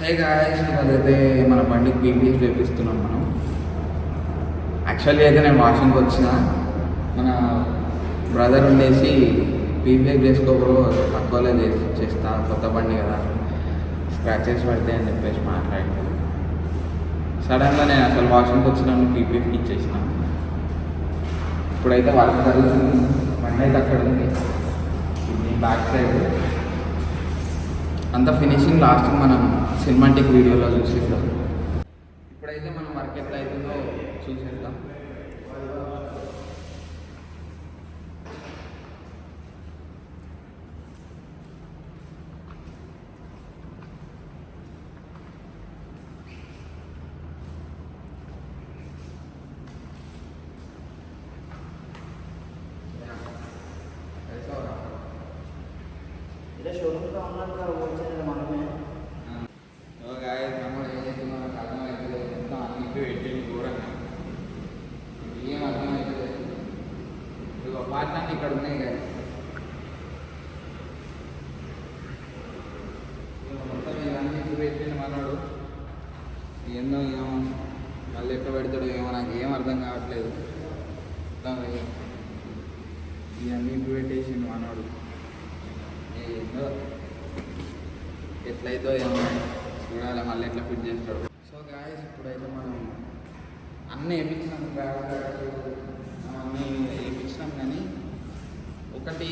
Hey guys, అదైతే మన బండికి పీపీఎఫ్ చేపిస్తున్నాం మనం. యాక్చువల్లీ అయితే నేను వాషింగ్కి వచ్చిన, మన బ్రదర్ ఉండేసి పీపీఎఫ్ చేసుకోకూడదు తక్కువలో చేస్తా, కొత్త బండి కదా స్క్రాచెస్ పడితే అని చెప్పేసి మాట్లాడి సడన్గా నేను అసలు వాషింగ్కి వచ్చినాను పీపీఎఫ్కి ఇచ్చేసిన. ఇప్పుడైతే వర్క్ జరుగుతుంది, బండి అయితే అక్కడ ఉంది బ్యాక్ సైడ్. అంత ఫినిషింగ్ లాస్ట్ మనం సినిమాటిక్ వీడియోలో చూసేద్దాం. ఇప్పుడైతే మనం వర్క్ ఎట్లా అవుతుందో చూసేద్దాం. పార్ట్లన్నీ ఇక్కడ ఉన్నాయి కదా, మొత్తం ఇవన్నీ చూపెట్టిన మనోడు ఎన్నో ఏమో మళ్ళీ ఎక్కడ పెడతాడు ఏమో నాకు ఏం అర్థం కావట్లేదు. ఇవన్నీ చూపెట్టేసిండు మనోడు, ఏందో ఎట్లయితే ఏమో చూడాలి మళ్ళీ ఎట్లా ఫిట్ చేస్తాడు. సో గాయస్, ఇప్పుడైతే మనం అన్నీ వేయించినాం, అన్నీ వేయించినాం, కానీ ఒకటి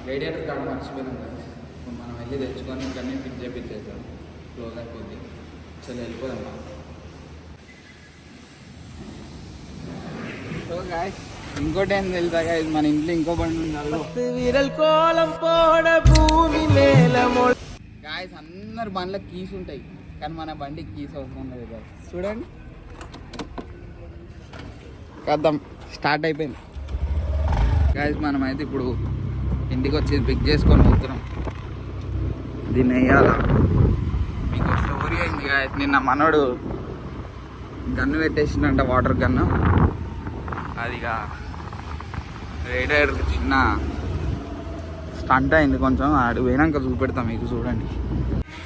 రేడియేటర్ కార్డు మర్చిపోయినాం కదా. ఇప్పుడు మనం వెళ్ళి తెచ్చుకొని ఇక్కడనే ఫిట్ చేయించేద్దాం, క్లోజ్ అయిపోద్ది. చలో వెళ్ళిపోదాం మనం. సో గాయస్, ఇంకోటి ఏం తెలుసా గాయస్, మన ఇంట్లో ఇంకో బండి ఉంది గాయస్. అందరు బండ్లకు కీస్ ఉంటాయి కానీ మన బండికి కీస్ అవసరం ఉండదు కదా. చూడండి, కద్దాం స్టార్ట్ అయిపోయింది గాయస్. మనం అయితే ఇప్పుడు ఇంటికి వచ్చి పిక్ చేసుకొని పోతున్నాం. దీన్ని వేయాలా, మీకు స్టోరీ అయింది గాయస్. నిన్న మనోడు గన్ను పెట్టేసిందంట, వాటర్ గన్ను. అదిగా రేడర్ చిన్న స్టంట్ అయింది కొంచెం, ఆడు పోయినాక చూపెడతాం మీకు, చూడండి.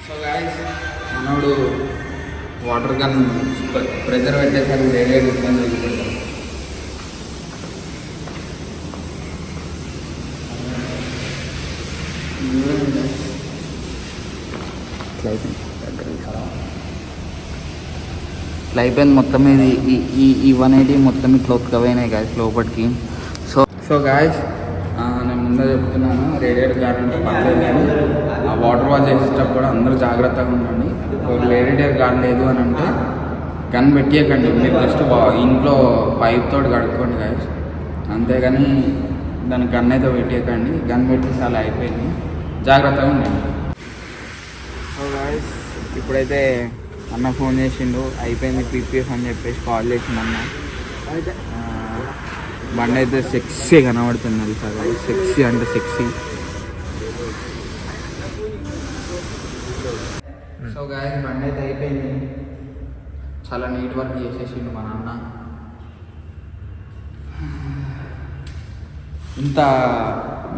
సో గాయస్, మనోడు వాటర్ గన్ ప్రెజర్ పెట్టేసరికి రేడియేటర్ ఇబ్బంది చూపెడతాం. ఇట్లా అయిపోయింది మొత్తం. ఇది ఈ 180 మొత్తం ఇట్లా ఉతకపోయినాయి గాయస్ లోపలికి. సో గాయస్, నేను ముందే చెప్తున్నాను, రేడియేటర్ గార్డ్ అంటే పర్లేదు, కానీ ఆ వాటర్ వాష్ చేసేటప్పుడు కూడా అందరూ జాగ్రత్తగా ఉండండి. రేడియేటర్ గార్డ్ లేదు అని అంటే గన్ పెట్టేయకండి, మీరు జస్ట్ ఇంట్లో పైప్ తోటి కడుక్కోండి గాయస్, అంతేగాని దానికి గన్ అయితే పెట్టేయకండి. గన్ పెట్టి చాలా అయిపోయింది, జాగ్రత్తగా ఉండండి. సో గాయస్, ఇప్పుడైతే అన్న ఫోన్ చేసిండు, అయిపోయింది పీపీఎఫ్ అని చెప్పేసి కాల్ చేసిండు అన్న. బండి అయితే సెక్సీ కనబడుతుంది తెలుసా గాయస్, సెక్సీ అంటే సెక్సీ. సో గాయస్, బండి అయితే అయిపోయింది, చాలా నీట్ వర్క్ చేసేసిండు మా నాన్న. ఇంత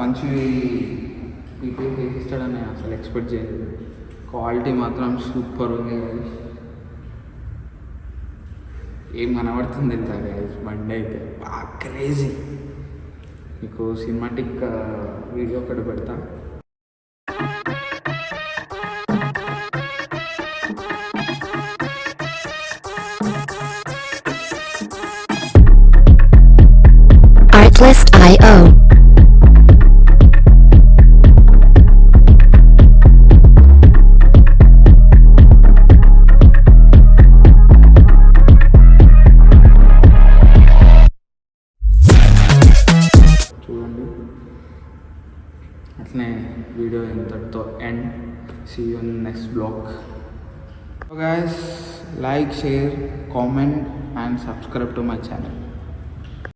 మంచి పీపీఎఫ్ వేసిస్తాడని అసలు ఎక్స్పెక్ట్ చేయలేదు. క్వాలిటీ మాత్రం సూపర్ ఉంది గాయస్, ఏం కనబడుతుంది తెలుసా గాయస్, బండి అయితే బాగా క్రేజీ. మీకు సినిమాటిక్ వీడియో ఒకటి పెడతా. Artlist.io అట్లనే వీడియో ఇంతటితో end. See you in next blog. So guys, like, share, comment and subscribe to my channel.